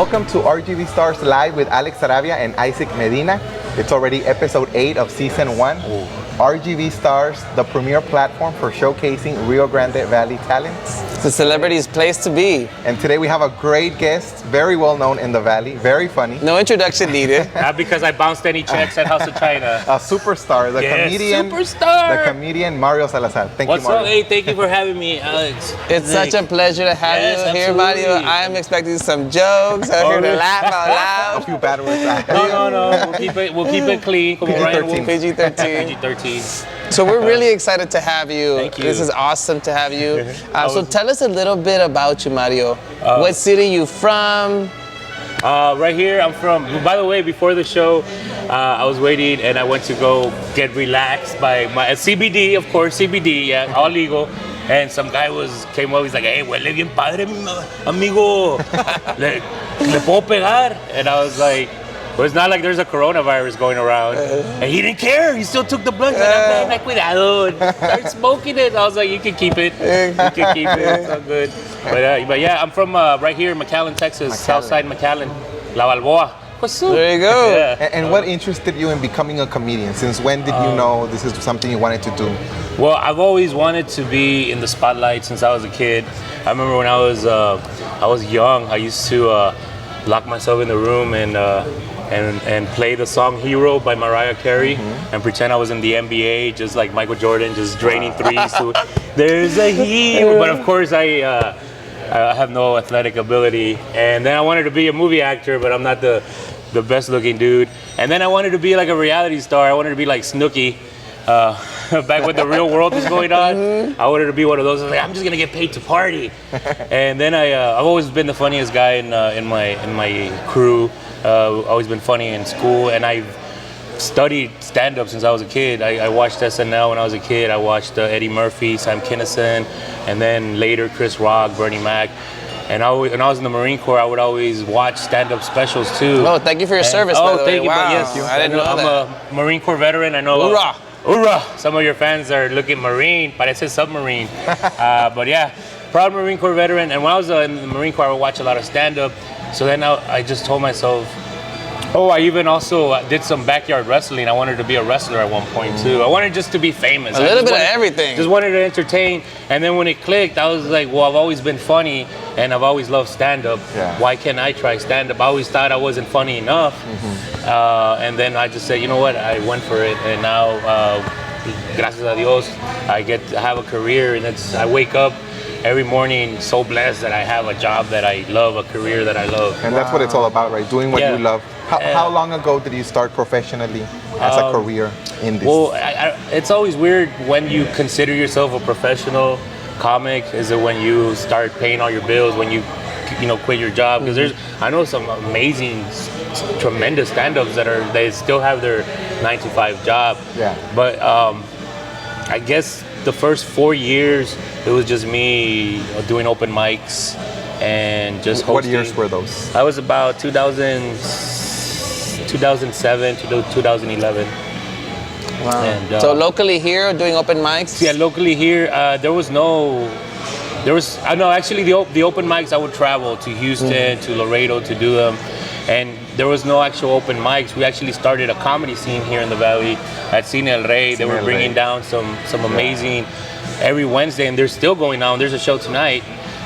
Welcome to RGV Stars Live with Alex Sarabia and Isaac Medina. It's already episode 8 of season 1. RGV Stars, the premier platform for showcasing Rio Grande Valley talents. It's a celebrity's place to be. And today we have a great guest, very well known in the Valley, very funny. No introduction needed. Not because I bounced any checks at House of China. A superstar, the comedian. Superstar! The comedian Mario Salazar. Thank What's you, Mario. up? Hey, thank you for having me, Alex. It's such a pleasure to have you here, absolutely. Mario. I am expecting some jokes. I'm here to laugh out A loud. few bad words. No. We'll keep it clean. Como Ryan PG-13. Wolf. PG-13. PG-13. So we're really excited to have you. Thank you. This is awesome to have you. So tell us a little bit about you, Mario. What city you from? Right here, I'm from. By the way, before the show, I was waiting and I went to go get relaxed by my CBD, of course, CBD, yeah, all legal. And some guy came up, he's like, hey, huele bien padre, amigo. Le puedo pegar? And I was like, well, it's not like there's a coronavirus going around. And he didn't care. He still took the blunt. And I'm like, cuidado. And started smoking it. I was like, you can keep it. You can keep it. It's all good. But yeah, I'm from right here in McAllen, Texas. Southside McAllen. La Balboa. What's up? There you go. Yeah. And what interested you in becoming a comedian? Since when did you know this is something you wanted to do? Well, I've always wanted to be in the spotlight since I was a kid. I remember when I was young, I used to lock myself in the room and play the song Hero by Mariah Carey and pretend I was in the NBA, just like Michael Jordan, just draining threes. There's a hero. But of course, I have no athletic ability. And then I wanted to be a movie actor, but I'm not the best looking dude. And then I wanted to be like a reality star. I wanted to be like Snooki. Back when the real world was going on, I wanted to be one of those. I was like, I'm just gonna get paid to party. And then I've always been the funniest guy in my crew. Always been funny in school, and I've studied stand-up since I was a kid. I watched SNL when I was a kid. I watched Eddie Murphy, Sam Kinison, and then later Chris Rock, Bernie Mac. And when I was in the Marine Corps, I would always watch stand-up specials too. Oh, thank you for your service, by the way. Thank you. Wow. Yes, I didn't know I'm that. a Marine Corps veteran. I know. Hoorah! Hoorah! Some of your fans are looking Marine, but I said submarine. But yeah, proud Marine Corps veteran. And when I was in the Marine Corps, I would watch a lot of stand-up. So then I just told myself, I even also did some backyard wrestling. I wanted to be a wrestler at one point too. I wanted just to be famous. A little bit of everything. Just wanted to entertain. And then when it clicked, I was like, well, I've always been funny and I've always loved stand-up. Yeah. Why can't I try stand-up? I always thought I wasn't funny enough. And then I just said, you know what? I went for it. And now, gracias a Dios, I get to have a career. And I wake up every morning so blessed that I have a job that I love, a career that I love. And that's what it's all about, right? Doing what you love. How long ago did you start professionally as a career in this? Well, it's always weird when you consider yourself a professional comic. Is it when you start paying all your bills, when you quit your job? Because I know some amazing, tremendous stand-ups they still have their 9-to-5 job. Yeah. But I guess the first 4 years, it was just me doing open mics and just hosting. What years were those? I was about 2007 to 2011. Wow. And, So locally here, doing open mics? yeah, locally here, actually the open mics I would travel to Houston, to Laredo to do them. And there was no actual open mics. We actually started a comedy scene here in the Valley at Cine El Rey. They were bringing down some amazing every Wednesday, and they're still going on. There's a show tonight.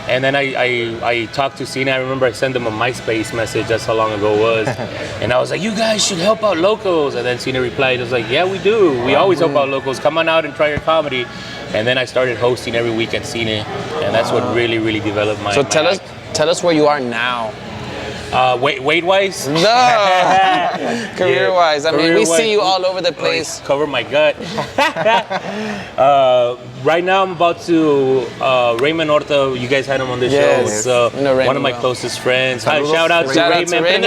And then I talked to Cine. I remember I sent them a MySpace message. That's how long ago it was. And I was like, you guys should help out locals. And then Cine replied, I was like, yeah, we do. We always help out locals. Come on out and try your comedy. And then I started hosting every week at Cine. And that's what really, really developed my Tell us where you are now. Weight-wise? No! Career-wise. I mean, we see you all over the place. Cover my gut. Right now, I'm about to Raymond Horta. You guys had him on the show. So one of my closest friends. Shout out to Raymond.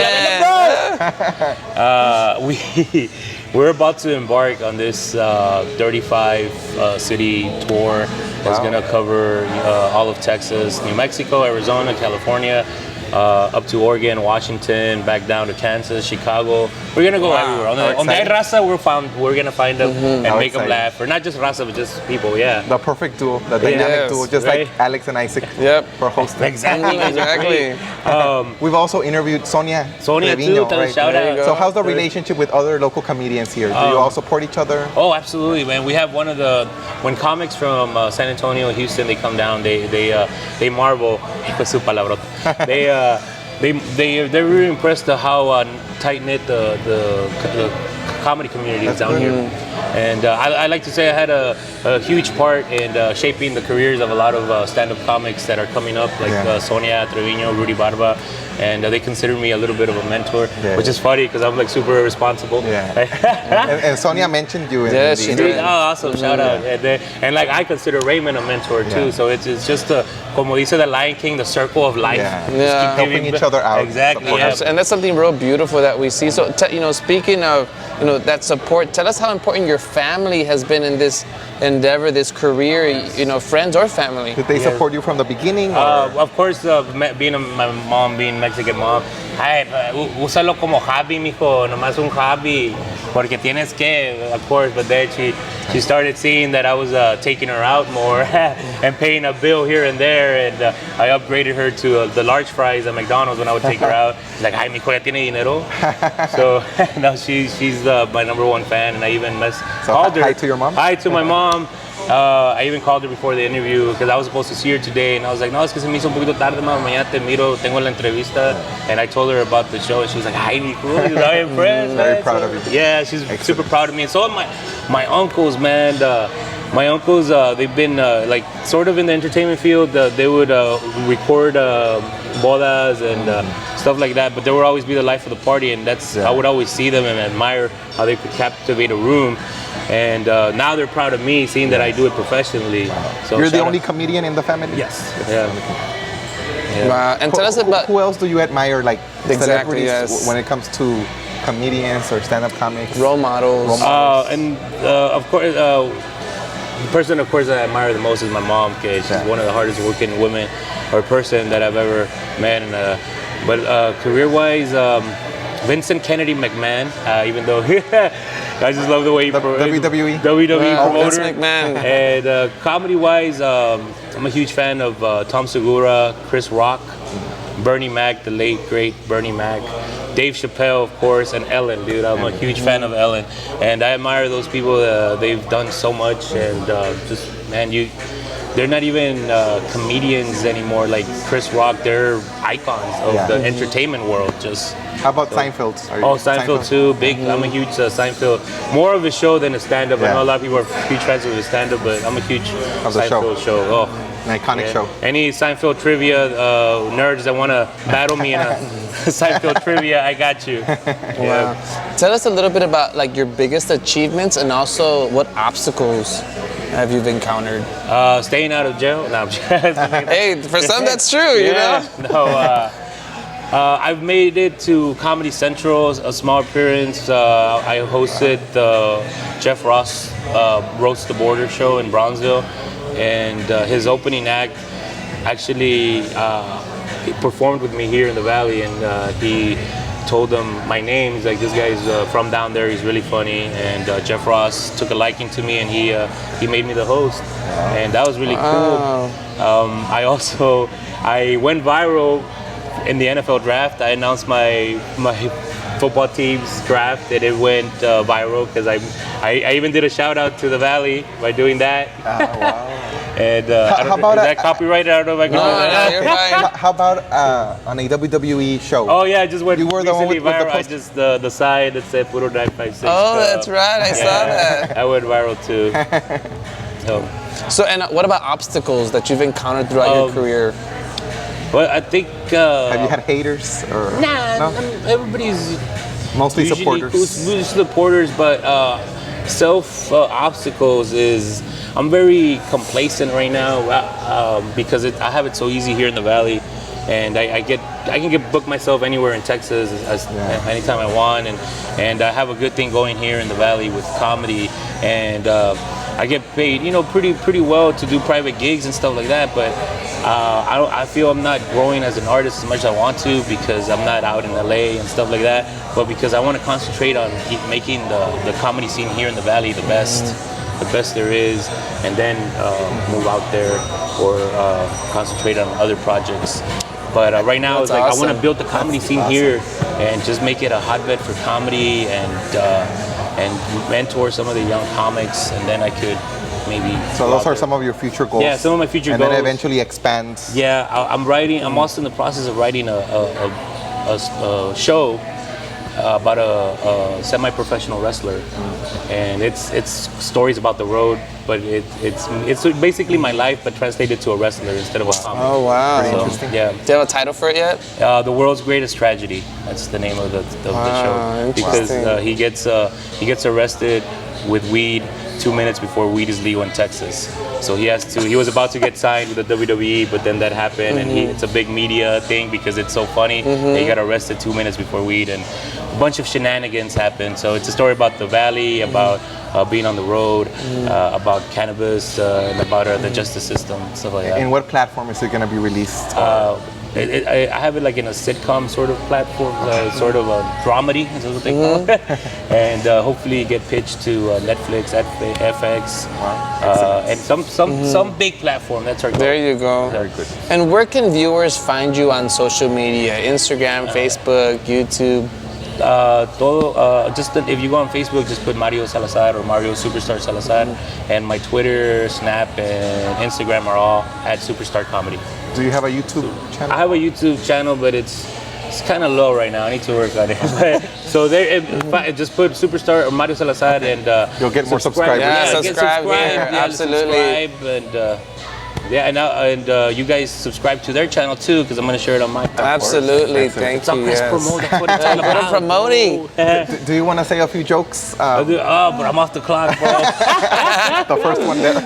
We're about to embark on this 35 city tour. That's going to cover all of Texas, New Mexico, Arizona, California. up to Oregon, Washington, back down to Kansas, Chicago. We're gonna go everywhere. On the raza, we're gonna find them and How make them exciting. laugh. Or not just raza, but just people. Yeah. The perfect duo, the dynamic duo, just right? like Alex and Isaac Yep. for hosting. Exactly. Exactly. We've also interviewed Sonia. Sonia Trevino, too. Tell right? shout There you out. go. So how's the relationship with other local comedians here? Do you all support each other? Oh, absolutely, man. We have one of the when comics from San Antonio, Houston, they come down. They marvel. Pues su palabrota. They're really impressed at how tight knit the comedy community is down here. And I like to say I had a huge part in shaping the careers of a lot of stand-up comics that are coming up, like Sonia Trevino, Rudy Barba, and they consider me a little bit of a mentor, which is funny because I'm like super responsible. And Sonia mentioned you in Yeah, the she interview. did. Oh, awesome! Shout out, and like I consider Raymond a mentor too. So it's just como dice the Lion King, the circle of life. Yeah. Just Yeah. keep Helping giving each other out. Exactly. Support. Yeah. And that's something real beautiful that we see. So, speaking of, that support, tell us how important your family has been in this endeavor, this career, friends or family. Did they support you from the beginning? Of course, my mom being Mexican mom, ay, úsalo como hobby, mijo, nomás un hobby, porque tienes que, of course. But then she started seeing that I was taking her out more and paying a bill here and there, and I upgraded her to the large fries at McDonald's when I would take her out. She's like, ay, mijo, ya tiene dinero. So now she's my #1 fan, and I even called her. Hi to your mom? Hi to my mom. I even called her before the interview because I was supposed to see her today, and I was like, no, es que se me hizo un poquito tarde, ma, mañana te miro, tengo la entrevista, and I told her about the show, and she was like, hi, mi cool, she's very impressed, Very man. proud of you. Yeah, she's super proud of me, and so are my uncles, man. My uncles, they've been like sort of in the entertainment field. They would record bodas and stuff like that, but they would always be the life of the party, and I would always see them and admire how they could captivate a room. And now they're proud of me, seeing that I do it professionally. So You're the shout only out. comedian in the family? Yes. Yeah. Wow. And tell us about. Who else do you admire, like Exactly, celebrities, yes. when it comes to comedians or stand-up comics? Role models. And of course, the person, of course, I admire the most is my mom, because she's one of the hardest working women or person that I've ever met. And, but career-wise, Vincent Kennedy McMahon, even though I just love the way he WWE Wow, Vince promoter. McMahon. And comedy-wise, I'm a huge fan of Tom Segura, Chris Rock, Bernie Mac, the late great Bernie Mac, Dave Chappelle, of course, and Ellen, dude. I'm a huge fan of Ellen, and I admire those people. They've done so much, and just man, they're not even comedians anymore. Like Chris Rock, they're icons of the entertainment world. Just How about Seinfeld? Seinfeld too. Big. I'm a huge Seinfeld. More of a show than a stand-up. I know a lot of people are huge fans of his stand-up, but I'm a huge Of the Seinfeld show. Oh. An iconic show. Any Seinfeld trivia nerds that want to battle me in a Seinfeld trivia, I got you. Wow. Tell us a little bit about like your biggest achievements and also what obstacles have you encountered? Staying out of jail. No, I'm just Hey, for some that's true, you know? No, I've made it to Comedy Central, a small appearance. I hosted the Jeff Ross Roast the Border show in Bronzeville, and his opening act actually he performed with me here in the Valley, and he told them my name. He's like, this guy's from down there, he's really funny, and Jeff Ross took a liking to me, and he made me the host, and that was really cool. I went viral in the NFL draft. I announced my football team's draft, and it went viral because I even did a shout out to the Valley by doing that. Wow. And How about is that copyrighted? I don't know if I can. No, you're fine. How about on a WWE show? Oh yeah, I just went You were the one recently with the viral. I post- just the side that said Puro 956. Oh, that's right. I saw that. I went viral too. So, and what about obstacles that you've encountered throughout your career? Well, I think. Have you had haters or Nah, no? everybody's Mostly usually supporters. Usually supporters, but obstacles is I'm very complacent right now because I have it so easy here in the Valley, and I can book myself anywhere in Texas anytime I want, and I have a good thing going here in the Valley with comedy, and I get paid, pretty well to do private gigs and stuff like that. But I feel I'm not growing as an artist as much as I want to because I'm not out in LA and stuff like that. But because I want to concentrate on making the comedy scene here in the Valley the best there is, and then move out there or concentrate on other projects. But right now, That's it's like awesome. I want to build the comedy scene here and just make it a hotbed for comedy and mentor some of the young comics, and then I could maybe. So those are some of your future goals. Yeah, some of my future and goals. And then eventually expand. Yeah, I'm writing. I'm also in the process of writing a show about a semi-professional wrestler, and it's stories about the road, but it's basically my life, but translated to a wrestler instead of a comic. Oh wow. Pretty So, interesting. yeah. Do you have a title for it yet? The World's Greatest Tragedy. That's the name of the show. Because he gets arrested with weed 2 minutes before weed is legal in Texas. So he was about to get signed with the WWE, but then that happened, and it's a big media thing because it's so funny. that He got arrested 2 minutes before weed, and a bunch of shenanigans happened. So it's a story about the Valley, about being on the road, about cannabis, and about the justice system, stuff like that. In what platform is it going to be released? I have it like in a sitcom sort of platform, sort of a dramedy, is what they call it. And hopefully get pitched to Netflix, FX, and some big platform. That's our goal. There you go. Very good. And where can viewers find you on social media? Instagram, Facebook, YouTube? Just if you go on Facebook, just put Mario Salazar or Mario Superstar Salazar, and my Twitter, Snap, and Instagram are all at Superstar Comedy. Do you have a YouTube channel? I have a YouTube channel, but it's kind of low right now. I need to work on it. So there, if I just put Superstar or Mario Salazar, and You'll get more subscribe. subscribers. Yeah, get subscribe, yeah, yeah, absolutely. subscribe, and you guys subscribe to their channel too, because I'm gonna share it on my platform. Absolutely, Excellent. thank It's all you. press Yes. promote. That's what it's all What about. I'm promoting. Do you want to say a few jokes? But I'm off the clock, bro. The first one there.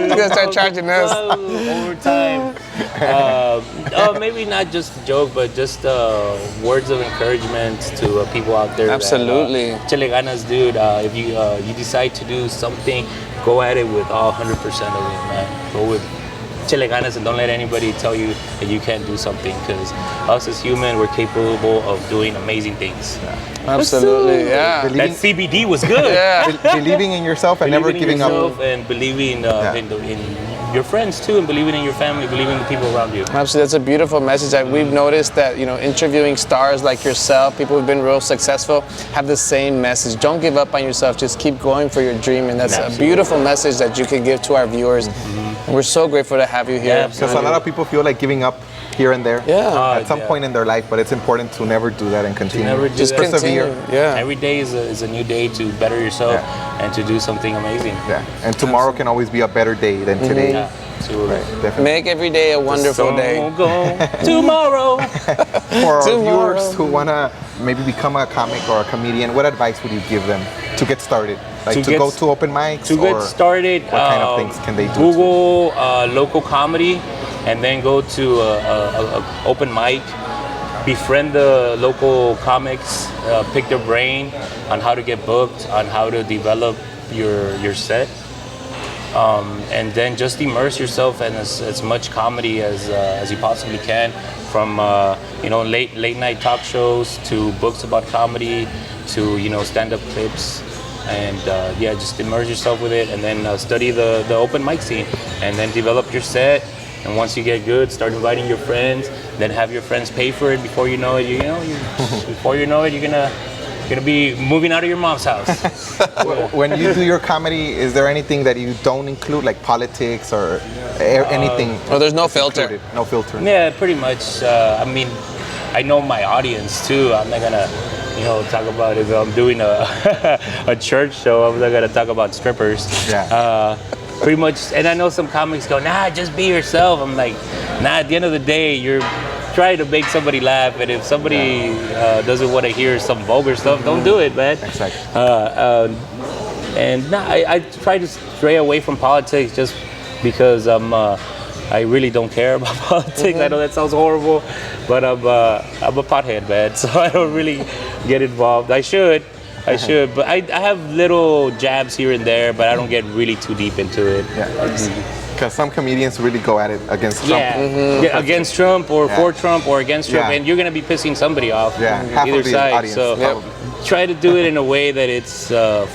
You're gonna start charging us. Overtime. Maybe not just a joke, but just words of encouragement to people out there. Absolutely. Chile ganas, dude. If you decide to do something, go at it with all 100% of it, man. Go with chile ganas and don't let anybody tell you that you can't do something, because us as human, we're capable of doing amazing things. Absolutely, yeah. That CBD was good. Yeah. Believing in yourself and never Believing in giving yourself up. and believing in your friends too, and believing in your family, believing in the people around you. Absolutely, that's a beautiful message. We've noticed that, interviewing stars like yourself, people who've been real successful, have the same message. Don't give up on yourself. Just keep going for your dream, and that's Absolutely. a beautiful message that you can give to our viewers. And we're so grateful to have you here. Yeah, Because a lot of people feel like giving up here and there Yeah. at some point in their life, but it's important to never do that and continue. never do Just that. persevere. continue. Yeah. Every day is a new day to better yourself and to do something amazing. Yeah, and tomorrow can always be a better day than today. Yeah, absolutely. Definitely. Make every day a wonderful So day. go tomorrow. For our Tomorrow. viewers who want to maybe become a comic or a comedian, what advice would you give them to get started? Like to go to open mics? To get or started, what kind of things can they do? Google local comedy, and then go to a open mic. Befriend the local comics, pick their brain on how to get booked, on how to develop your set, and then just immerse yourself in as much comedy as you possibly can, from late night talk shows to books about comedy to stand-up clips. And just immerse yourself with it, and then study the open mic scene, and then develop your set. And once you get good, start inviting your friends. Then have your friends pay for it. Before you know it, before you know it, you're gonna be moving out of your mom's house. When you do your comedy, is there anything that you don't include, like politics or anything? Well, there's no filter. included? No filter. Yeah, pretty much. I know my audience too. I'm not gonna, talk about if I'm doing a church show. I'm not gonna talk about strippers. Yeah. Pretty much, and I know some comics go, nah, just be yourself. I'm like, nah, at the end of the day, you're trying to make somebody laugh, and if somebody doesn't want to hear some vulgar stuff, don't do it, man. Exactly. I try to stray away from politics just because I really don't care about politics. I know that sounds horrible, but I'm a pothead, man, so I don't really get involved. I should, I should, but I have little jabs here and there, but I don't get really too deep into it. Yeah. Because some comedians really go at it against Trump. Yeah, against Trump or for Trump or against Trump, Yeah. and you're gonna be pissing somebody off. Half either of the side. audience. So probably. try to do it in a way that it's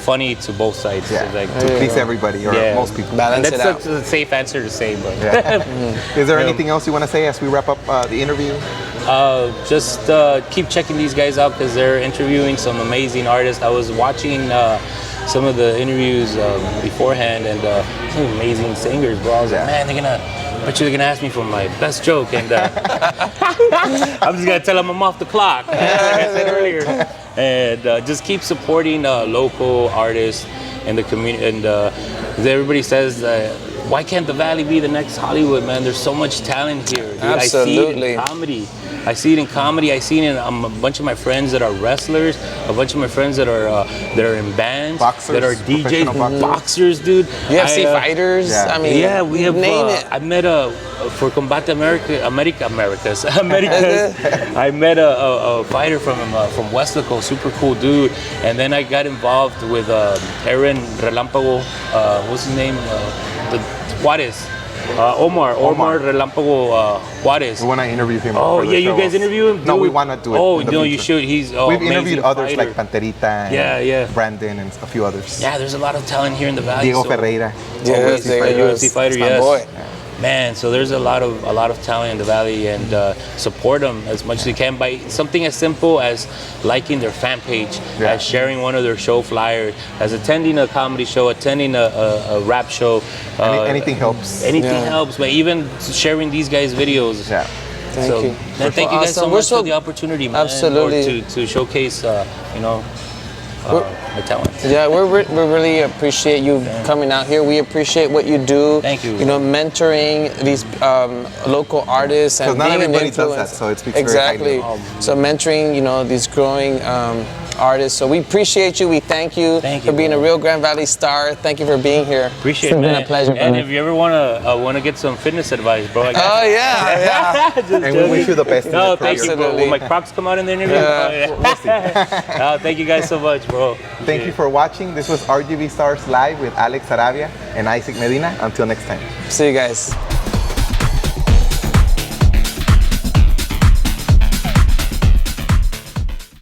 funny to both sides. Yeah, Like, to please everybody or most people. Balance and it that's out. a safe answer to say, but Is there anything else you want to say as we wrap up the interview? just keep checking these guys out because they're interviewing some amazing artists. I was watching some of the interviews beforehand, and some amazing singers, bro. I was like, man, I bet you they're gonna ask me for my best joke, and I'm just gonna tell them I'm off the clock, like I said earlier. And just keep supporting local artists and the community. And everybody says that, why can't the Valley be the next Hollywood, man? There's so much talent here. Dude. Absolutely. I see it in comedy. I see it in comedy. I see it in a bunch of my friends that are wrestlers, a bunch of my friends that are in bands, Boxers, that are DJs, professional boxers, dude. UFC fighters. Yeah. I mean, Yeah, we have. name it. I met for Combate Americas. I met a fighter from Westlaco, super cool dude. And then I got involved with Aaron Relampago. What's his name? The Juarez. Omar Relampago Juarez. We want to interview him. Oh for the yeah, you show guys also. interview him? No, Dude. we want to do it. Oh in the no, you future. should. He's We've interviewed others fighter. like Panterita and Brandon and a few others. Yeah, there's a lot of talent here in the Valley. Diego so- Ferreira. Yes, a there he UFC is. fighter, That's my yes. boy. Man, so there's a lot of talent in the Valley, and support them as much as you can by something as simple as liking their fan page, as sharing one of their show flyers, as attending a comedy show, attending a rap show. Anything helps. Anything helps, but even sharing these guys' videos. Yeah. Thank you. Man, thank you guys so Awesome. We're much so- for the opportunity, man. Absolutely. Or to showcase, my talent. Yeah, we really appreciate you coming out here. We appreciate what you do. Thank you. You know, mentoring these local artists and 'Cause not being an everybody does influence. that, so it speaks very exactly. highly So mentoring, you know, these growing artists. So we appreciate you. We thank you, Thank for you, being bro. a real Grand Valley star. Thank you for being here. Appreciate it's it, man. been a pleasure. And brother. if you ever wanna get some fitness advice, bro, I got Oh you. yeah, Just And we wish you the best in No, your thank career. you, bro. Will my Crocs come out in the interview? Yeah. No, thank you guys so much, bro. Thank you for watching. This was RGV Stars Live with Alex Arabia and Isaac Medina. Until next time. See you guys.